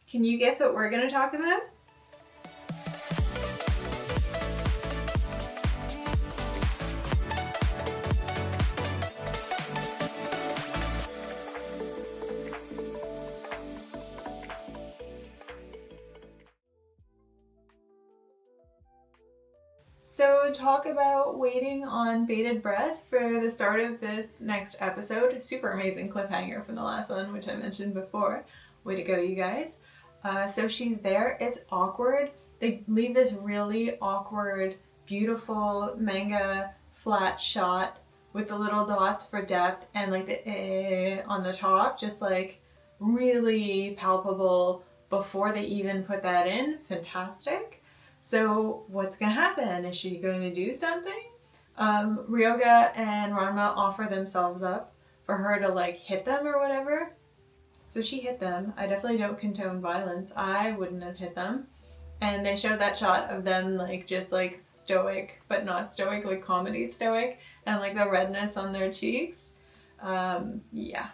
Can you guess what we're going to talk about? So talk about waiting on bated breath for the start of this next episode. Super amazing cliffhanger from the last one, which I mentioned before. Way to go, you guys. So she's there. It's awkward. They leave this really awkward, beautiful manga flat shot with the little dots for depth and like the on the top, just like really palpable before they even put that in. Fantastic. So what's gonna happen? Is she going to do something? Ryoga and Ranma offer themselves up for her to like hit them or whatever. So she hit them. I definitely don't condone violence. I wouldn't have hit them. And they show that shot of them like just like stoic, but not stoic, like comedy stoic, and like the redness on their cheeks. Yeah.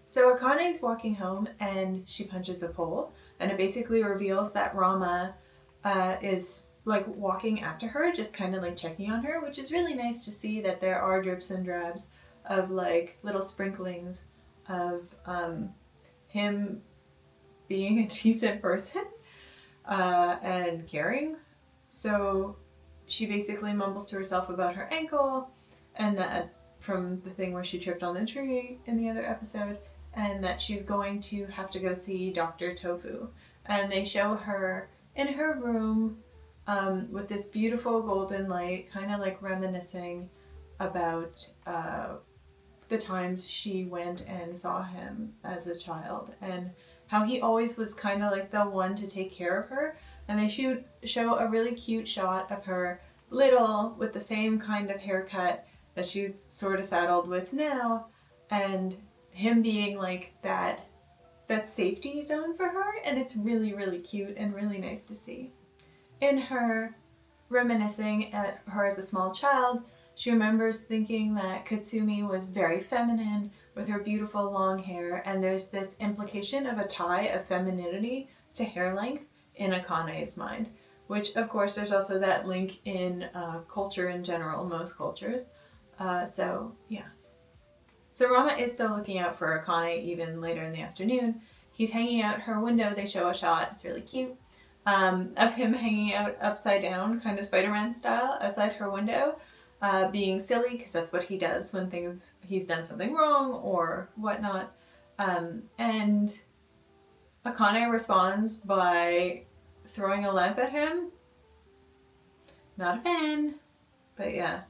So Akane's walking home and she punches a pole, and it basically reveals that Rama is like walking after her, just kind of like checking on her, which is really nice to see that there are drips and drabs of like little sprinklings of him being a decent person and caring. So she basically mumbles to herself about her ankle, and that from the thing where she tripped on the tree in the other episode, and that she's going to have to go see Dr. Tofu. And they show her in her room with this beautiful golden light, kind of like reminiscing about the times she went and saw him as a child, and how he always was kind of like the one to take care of her. And they show a really cute shot of her little, with the same kind of haircut that she's sort of saddled with now, and him being like that safety zone for her, and it's really, really cute and really nice to see. In her reminiscing at her as a small child, she remembers thinking that Katsumi was very feminine with her beautiful long hair, and there's this implication of a tie of femininity to hair length in Akane's mind, which of course there's also that link in culture in general, most cultures. So yeah. So Rama is still looking out for Akane even later in the afternoon. He's hanging out her window. They show a shot, it's really cute, of him hanging out upside down, kind of Spider-Man style, outside her window, being silly, because that's what he does when he's done something wrong or whatnot. And Akane responds by throwing a lamp at him. Not a fan, but yeah.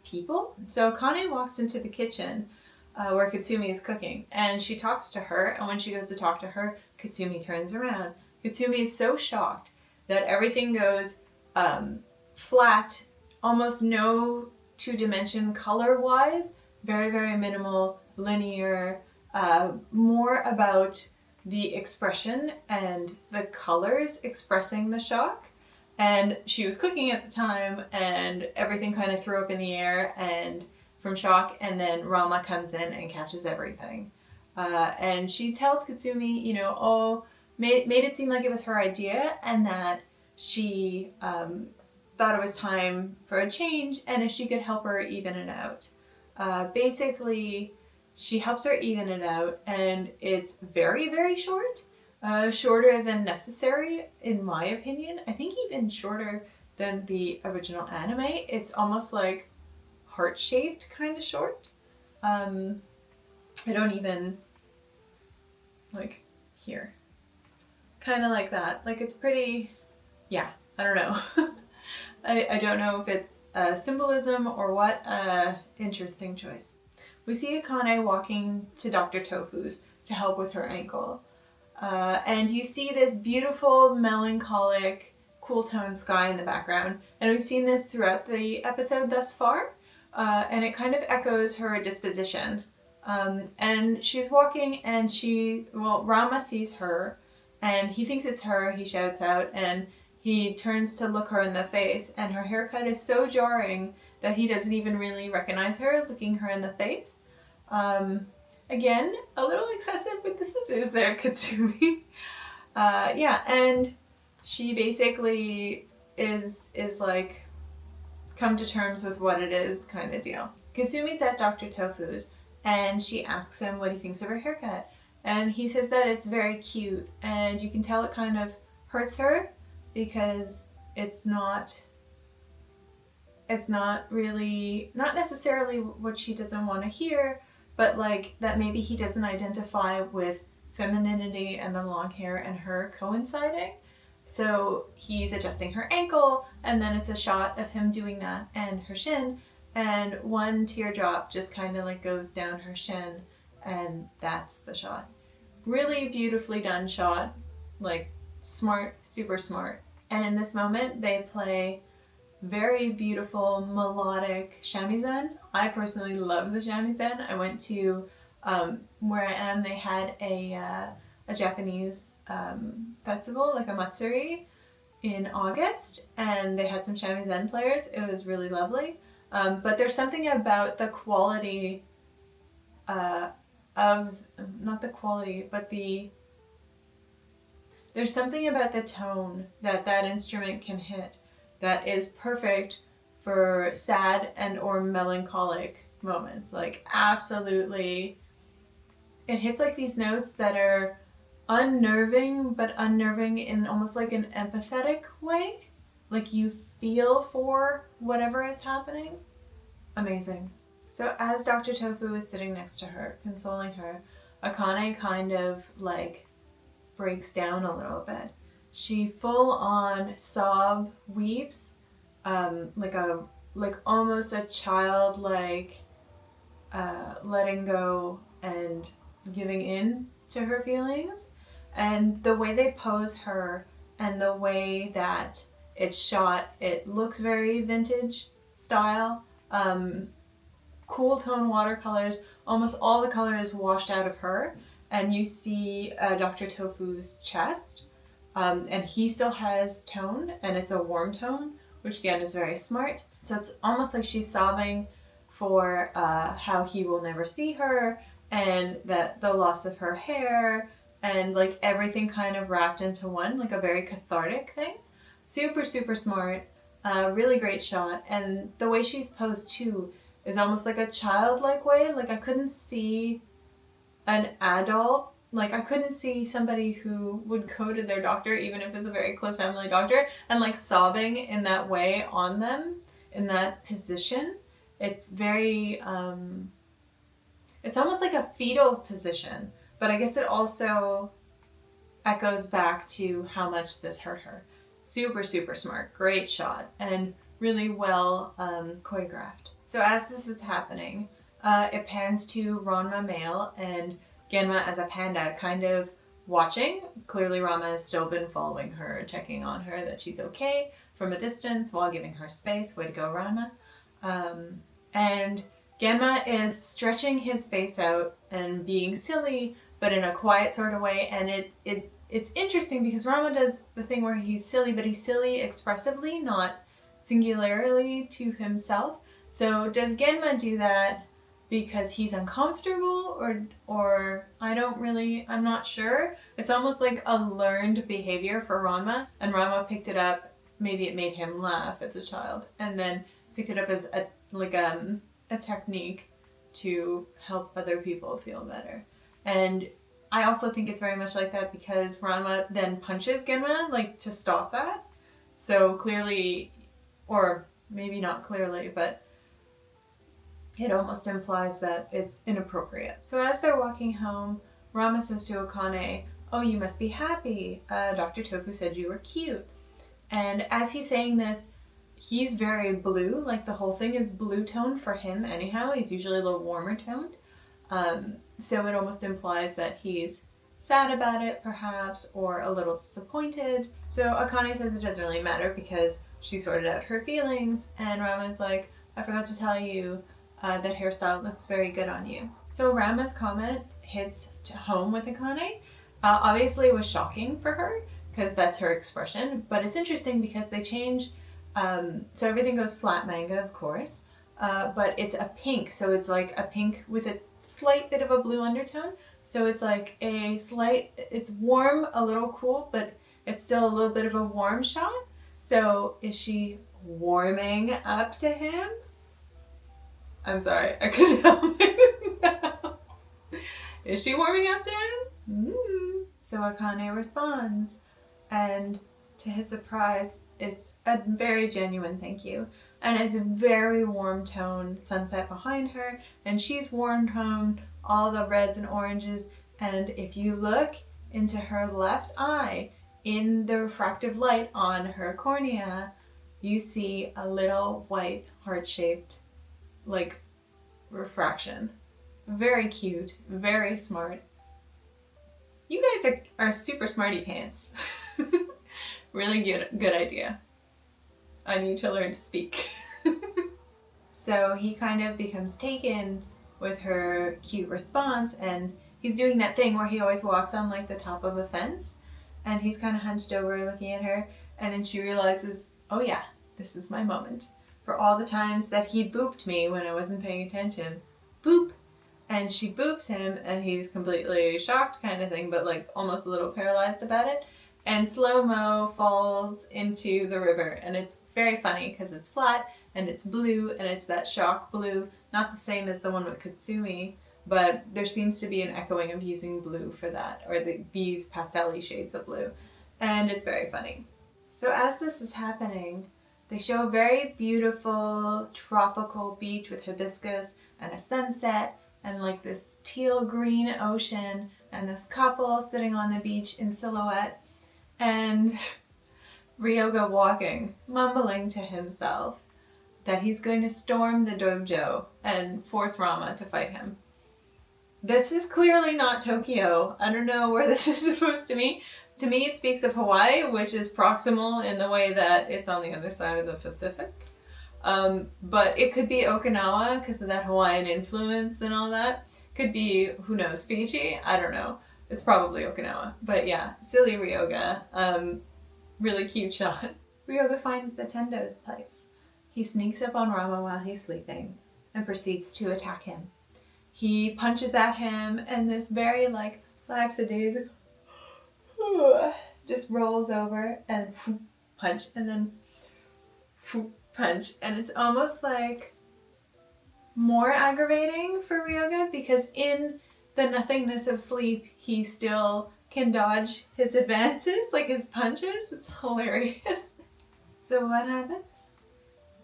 People. So Akane walks into the kitchen where Katsumi is cooking, and she talks to her, and when she goes to talk to her, Katsumi turns around. Katsumi is so shocked that everything goes flat, almost no two-dimension color-wise, very, very minimal, linear, more about the expression and the colors expressing the shock. And she was cooking at the time, and everything kind of threw up in the air and from shock, and then Rama comes in and catches everything. And she tells Katsumi, you know, made it seem like it was her idea, and that she thought it was time for a change, and if she could help her even it out. Basically, she helps her even it out, and it's very, very short. Shorter than necessary, in my opinion. I think even shorter than the original anime. It's almost like heart-shaped kind of short. I don't even, like, here. Kind of like that. Like, it's pretty, yeah, I don't know. I don't know if it's symbolism or what. Interesting choice. We see Akane walking to Dr. Tofu's to help with her ankle. And you see this beautiful, melancholic, cool toned sky in the background. And we've seen this throughout the episode thus far. And it kind of echoes her disposition. And she's walking, and Rama sees her, and he thinks it's her. He shouts out, and he turns to look her in the face, and her haircut is so jarring that he doesn't even really recognize her looking her in the face. Again, a little excessive with the scissors there, Katsumi. Yeah, and she basically is like come to terms with what it is kind of deal. Katsumi's at Dr. Tofu's and she asks him what he thinks of her haircut. And he says that it's very cute and you can tell it kind of hurts her because it's not really, not necessarily what she doesn't want to hear, but like that maybe he doesn't identify with femininity and the long hair and her coinciding. So he's adjusting her ankle, and then it's a shot of him doing that and her shin, and one teardrop just kind of like goes down her shin, and that's the shot. Really beautifully done shot, like smart, super smart. And in this moment, they play very beautiful melodic shamisen. I personally love the shamisen. I went to where I am. They had a Japanese festival, like a matsuri, in August, and they had some shamisen players. It was really lovely. But there's something about the quality not the quality, but there's something about the tone that that instrument can hit that is perfect for sad and or melancholic moments. Like absolutely, it hits like these notes that are unnerving, but unnerving in almost like an empathetic way. Like you feel for whatever is happening. Amazing. So as Dr. Tofu is sitting next to her, consoling her, Akane kind of like breaks down a little bit. She full on sob weeps, like almost a child letting go and giving in to her feelings. And the way they pose her and the way that it's shot, it looks very vintage style. Cool tone watercolors, almost all the color is washed out of her, and you see Dr. Tofu's chest, and he still has tone, and it's a warm tone, which again is very smart. So it's almost like she's sobbing for how he will never see her, and that the loss of her hair, and like everything kind of wrapped into one, like a very cathartic thing. Super, super smart, really great shot, and the way she's posed too is almost like a childlike way. Like I couldn't see an adult, like I couldn't see somebody who would go to their doctor, even if it's a very close family doctor, and like sobbing in that way on them, in that position. It's very, it's almost like a fetal position, but I guess it also echoes back to how much this hurt her. Super, super smart, great shot, and really well choreographed. So as this is happening, it pans to Ranma male and Genma as a panda kind of watching. Clearly Ranma has still been following her, checking on her that she's okay from a distance while giving her space. Way to go, Ranma. And Genma is stretching his face out and being silly, but in a quiet sort of way. And it's interesting because Ranma does the thing where he's silly, but he's silly expressively, not singularly to himself. So does Genma do that because he's uncomfortable or I'm not sure. It's almost like a learned behavior for Ranma, and Ranma picked it up, maybe it made him laugh as a child, and then picked it up as a technique to help other people feel better. And I also think it's very much like that because Ranma then punches Genma, like to stop that. So clearly, or maybe not clearly, but it almost implies that it's inappropriate. So as they're walking home, Ranma says to Akane, "Oh, you must be happy. Dr. Tofu said you were cute." And as he's saying this, he's very blue, like the whole thing is blue toned for him anyhow. He's usually a little warmer toned. So it almost implies that he's sad about it perhaps, or a little disappointed. So Akane says it doesn't really matter because she sorted out her feelings, and Ranma's like, "I forgot to tell you, that hairstyle looks very good on you." So Ranma's comment hits home with Akane. Obviously it was shocking for her because that's her expression, but it's interesting because they change, so everything goes flat manga, of course, but it's a pink, so it's like a pink with a slight bit of a blue undertone. So it's like it's warm, a little cool, but it's still a little bit of a warm shot. So is she warming up to him? I'm sorry, I couldn't help it now. Is she warming up to him? So Akane responds, and to his surprise, it's a very genuine thank you. And it's a very warm tone sunset behind her, and she's warm toned, all the reds and oranges. And if you look into her left eye, in the refractive light on her cornea, you see a little white heart-shaped, like, refraction. Very cute, very smart. You guys are super smarty pants. Really good idea. I need to learn to speak. So he kind of becomes taken with her cute response, and he's doing that thing where he always walks on like the top of a fence, and he's kind of hunched over looking at her, and then she realizes, oh yeah, this is my moment. For all the times that he booped me when I wasn't paying attention. Boop! And she boops him, and he's completely shocked kind of thing, but like almost a little paralyzed about it. And slow-mo falls into the river, and it's very funny because it's flat and it's blue, and it's that shock blue, not the same as the one with Katsumi, but there seems to be an echoing of using blue for that, or these pastel-y shades of blue, and it's very funny. So as this is happening, they show a very beautiful tropical beach with hibiscus and a sunset and like this teal green ocean and this couple sitting on the beach in silhouette, and Ryoga walking, mumbling to himself that he's going to storm the dojo and force Ranma to fight him. This is clearly not Tokyo. I don't know where this is supposed to be. To me, it speaks of Hawaii, which is proximal in the way that it's on the other side of the Pacific. But it could be Okinawa because of that Hawaiian influence and all that. Could be, who knows, Fiji? I don't know. It's probably Okinawa. But yeah, silly Ryoga. Really cute shot. Ryoga finds the Tendo's place. He sneaks up on Ranma while he's sleeping and proceeds to attack him. He punches at him, and this very like lackadaisical just rolls over and punch, and then punch, and it's almost like more aggravating for Ryoga because in the nothingness of sleep he still can dodge his advances, like his punches. It's hilarious. So what happens?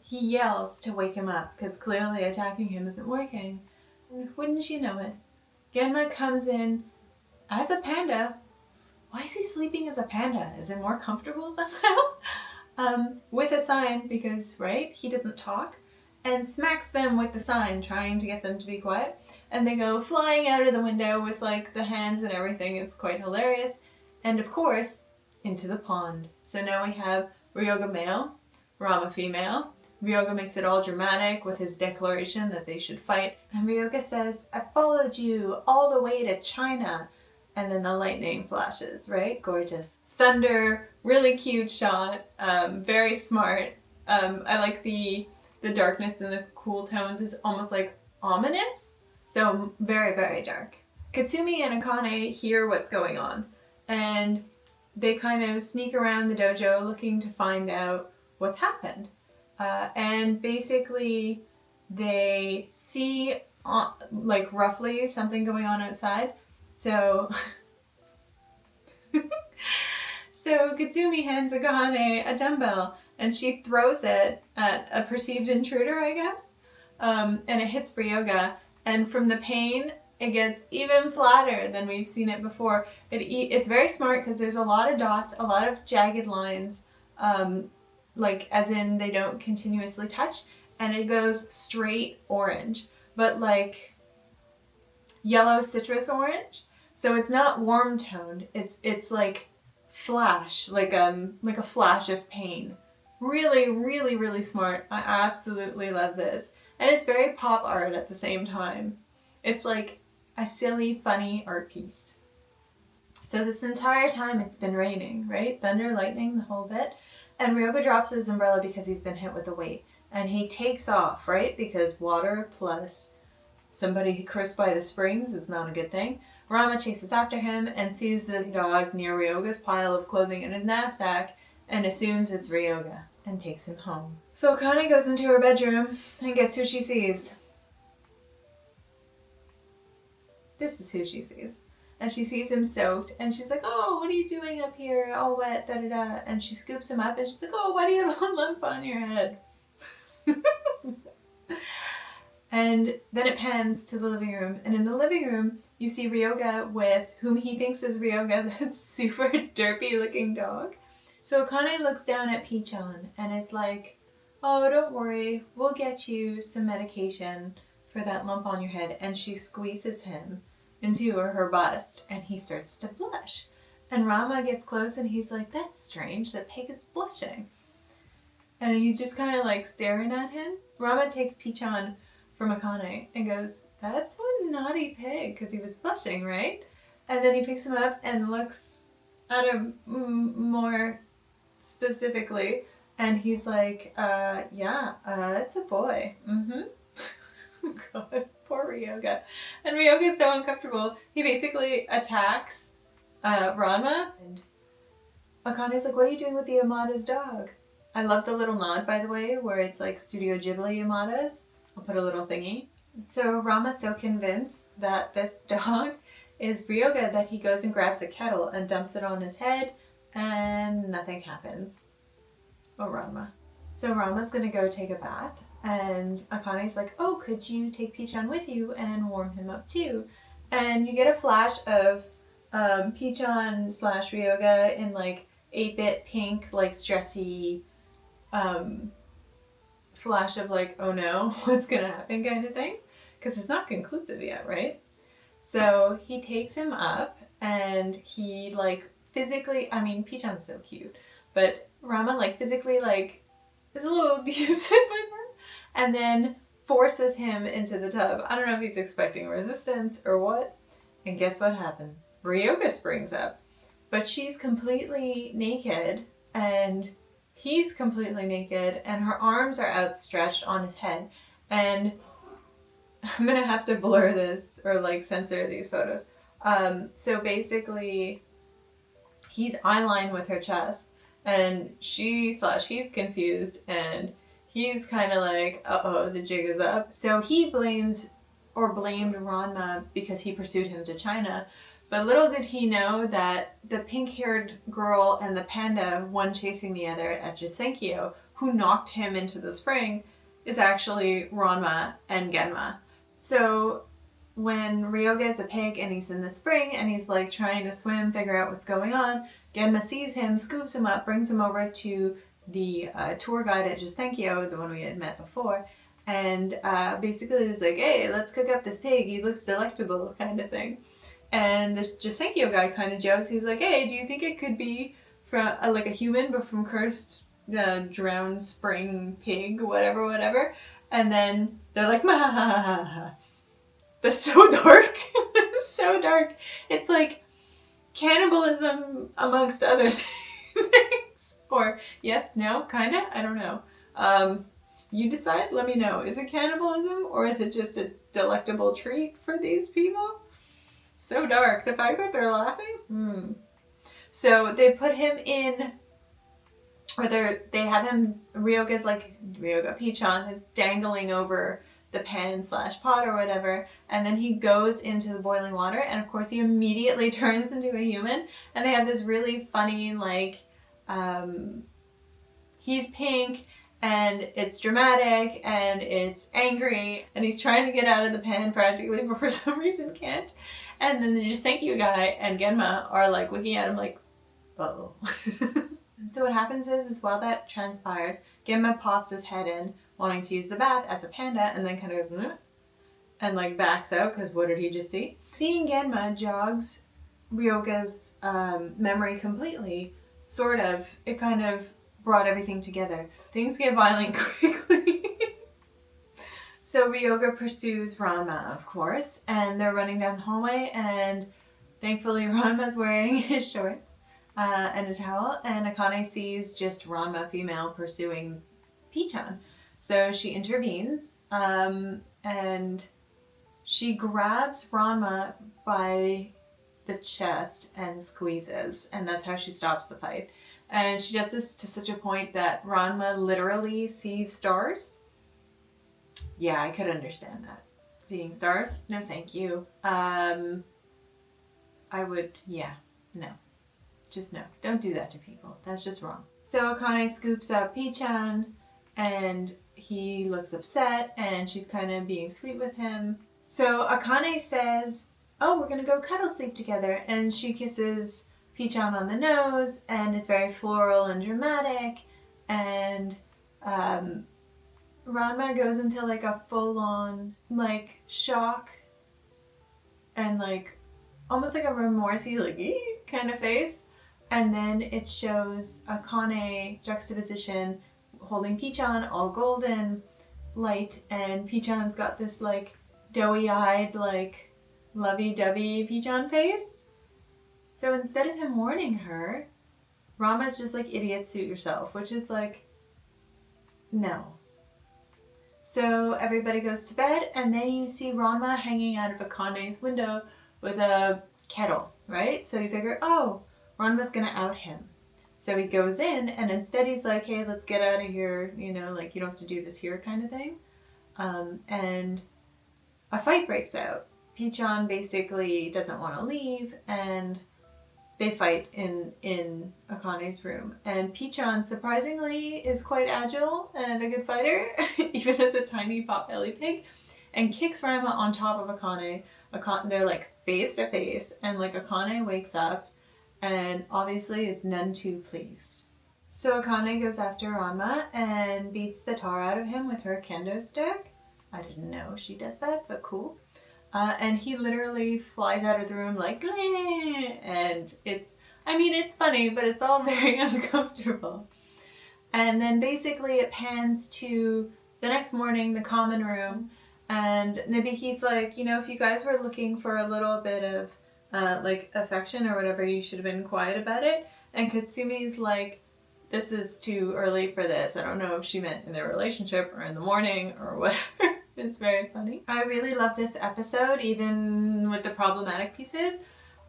He yells to wake him up because clearly attacking him isn't working. And wouldn't you know it, Genma comes in as a panda. Why is he sleeping as a panda? Is it more comfortable somehow? With a sign because, right, he doesn't talk, and smacks them with the sign trying to get them to be quiet. And they go flying out of the window with like the hands and everything. It's quite hilarious. And of course, into the pond. So now we have Ryoga male, Ranma female. Ryoga makes it all dramatic with his declaration that they should fight. And Ryoga says, I followed you all the way to China. And then the lightning flashes, right? Gorgeous. Thunder, really cute shot, very smart. I like the darkness and the cool tones is almost like ominous. So very, very dark. Katsumi and Akane hear what's going on, and they kind of sneak around the dojo looking to find out what's happened. And basically they see like roughly something going on outside. So Katsumi hands Akane a dumbbell, and she throws it at a perceived intruder, I guess. And it hits Ryoga, and from the pain, it gets even flatter than we've seen it before. It's very smart because there's a lot of dots, a lot of jagged lines, like as in they don't continuously touch, and it goes straight orange, but like yellow citrus orange. So it's not warm toned. It's like flash, like a flash of pain. Really, really, really smart. I absolutely love this. And it's very pop art at the same time. It's like a silly, funny art piece. So this entire time it's been raining, right? Thunder, lightning, the whole bit. And Ryoga drops his umbrella because he's been hit with a weight. And he takes off, right? Because water plus somebody cursed by the springs is not a good thing. Ranma chases after him and sees this dog near Ryoga's pile of clothing in his knapsack and assumes it's Ryoga and takes him home. So Akane goes into her bedroom and guess who she sees? This is who she sees. And she sees him soaked and she's like, oh, what are you doing up here? All wet, da da da. And she scoops him up and she's like, oh, why do you have a lump on your head? And then it pans to the living room. And in the living room, you see Ryoga with whom he thinks is Ryoga, that super derpy looking dog. So Akane looks down at Pichon and is like, oh, don't worry, we'll get you some medication for that lump on your head. And she squeezes him into her bust and he starts to blush. And Ranma gets close and he's like, that's strange, that pig is blushing. And he's just kind of like staring at him. Ranma takes Pichon from Akane and goes, that's a naughty pig, because he was blushing, right? And then he picks him up and looks at him more specifically, and he's like, yeah, it's a boy. God, poor Ryoga. And Ryoga's so uncomfortable. He basically attacks Ranma, and Akane's like, what are you doing with the Yamada's dog? I love the little nod, by the way, where it's like Studio Ghibli Yamadas. I'll put a little thingy. So Ranma's so convinced that this dog is Ryoga that he goes and grabs a kettle and dumps it on his head, and nothing happens. Oh, Ranma. So Ranma's gonna go take a bath, and Akane's like, oh, could you take Pichon with you and warm him up too? And you get a flash of Pichon / Ryoga in like 8-bit pink, like stressy flash of like, oh no, what's gonna happen kind of thing, because it's not conclusive yet, right? So he takes him up and he like physically, I mean, Pichon's so cute, but Ranma like physically like is a little abusive with him and then forces him into the tub. I don't know if he's expecting resistance or what, and guess what happens? Ryoga springs up, but she's completely naked and he's completely naked and her arms are outstretched on his head. And I'm gonna have to blur this or like censor these photos. So basically he's eyeline with her chest and he's confused and he's kind of like, uh-oh, the jig is up. So he blamed Ranma because he pursued him to China. But little did he know that the pink-haired girl and the panda, one chasing the other at Jisenkyo, who knocked him into the spring, is actually Ranma and Genma. So when Ryoga is a pig and he's in the spring and he's like trying to swim, figure out what's going on, Genma sees him, scoops him up, brings him over to the tour guide at Jisenkyo, the one we had met before, and basically is like, hey, let's cook up this pig, he looks delectable, kind of thing. And the Jisenkyo guy kind of jokes. He's like, hey, do you think it could be from like a human, but from cursed drowned spring pig, whatever. And then they're like, ma ha ha ha ha. That's so dark. It's so dark. It's like cannibalism amongst other things. Or yes, no, kinda, I don't know. You decide, let me know. Is it cannibalism or is it just a delectable treat for these people? So dark. The fact that they're laughing? So they put him in, or they have him, Ryoga Pichon is dangling over the pan / pot or whatever, and then he goes into the boiling water, and of course he immediately turns into a human, and they have this really funny, like, he's pink, and it's dramatic, and it's angry, and he's trying to get out of the pan practically, but for some reason can't. And then the Jisenkyo guy and Genma are like looking at him like, uh-oh. So what happens is while that transpires, Genma pops his head in, wanting to use the bath as a panda, and then kind of and like backs out, because what did he just see? Seeing Genma jogs Ryoga's memory completely, sort of. It kind of brought everything together. Things get violent quickly. So Ryoga pursues Ranma, of course, and they're running down the hallway, and thankfully Ranma's wearing his shorts and a towel, and Akane sees just Ranma female pursuing Pichon. So she intervenes, and she grabs Ranma by the chest and squeezes, and that's how she stops the fight. And she does this to such a point that Ranma literally sees stars. Yeah, I could understand that. Seeing stars? No, thank you. I would, yeah, no. Just no. Don't do that to people. That's just wrong. So Akane scoops up Pichan, and he looks upset, and she's kind of being sweet with him. So Akane says, oh, we're gonna go cuddle sleep together, and she kisses Pichan on the nose, and it's very floral and dramatic, and Ranma goes into like a full-on like shock and like almost like a remorsey like kind of face, and then it shows Akane juxtaposition holding Pichan all golden light, and Pichan's got this like doughy-eyed like lovey-dovey Pichan face. So instead of him warning her, Ranma's just like, idiot, suit yourself, which is like, no. So everybody goes to bed, and then you see Ranma hanging out of Akane's window with a kettle, right? So you figure, oh, Ranma's gonna out him. So he goes in, and instead he's like, hey, let's get out of here, you know, like you don't have to do this here kind of thing. And a fight breaks out. Pichan basically doesn't want to leave, and they fight in Akane's room. And Pichan, surprisingly, is quite agile and a good fighter, even as a tiny potbelly pig, and kicks Ranma on top of Akane. They're like face to face, and like Akane wakes up and obviously is none too pleased. So Akane goes after Ranma and beats the tar out of him with her kendo stick. I didn't know she does that, but cool. And he literally flies out of the room like, bleh! And it's funny, but it's all very uncomfortable. And then basically it pans to the next morning, the common room, and Nabiki's like, you know, if you guys were looking for a little bit of like affection or whatever, you should have been quiet about it. And Katsumi's like, this is too early for this. I don't know if she meant in their relationship or in the morning or whatever. It's very funny. I really love this episode, even with the problematic pieces.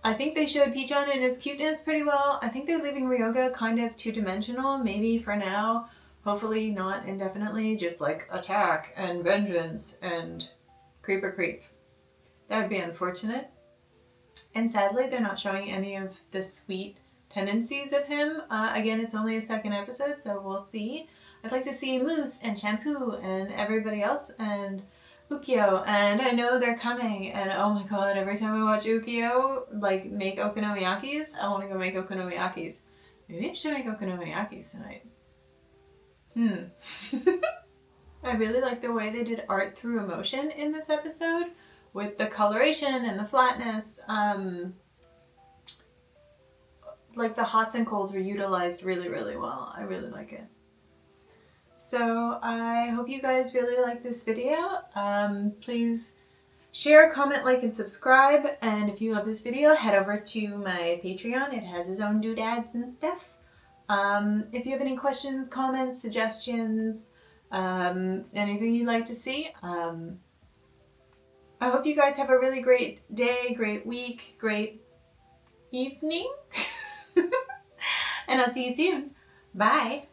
I think they showed Pichan and his cuteness pretty well. I think they're leaving Ryoga kind of two-dimensional, maybe for now. Hopefully not indefinitely, just like attack and vengeance and creeper creep. That would be unfortunate. And sadly, they're not showing any of the sweet tendencies of him. Again, it's only a second episode, so we'll see. I'd like to see Moose and Shampoo and everybody else and Ukyo, and I know they're coming, and oh my god, every time I watch Ukyo like make okonomiyakis, I want to go make okonomiyakis. Maybe I should make okonomiyakis tonight. I really like the way they did art through emotion in this episode, with the coloration and the flatness. Like the hots and colds were utilized really, really well. I really like it. So I hope you guys really like this video. Please share, comment, like, and subscribe. And if you love this video, head over to my Patreon. It has its own doodads and stuff. If you have any questions, comments, suggestions, anything you'd like to see, I hope you guys have a really great day, great week, great evening. And I'll see you soon. Bye.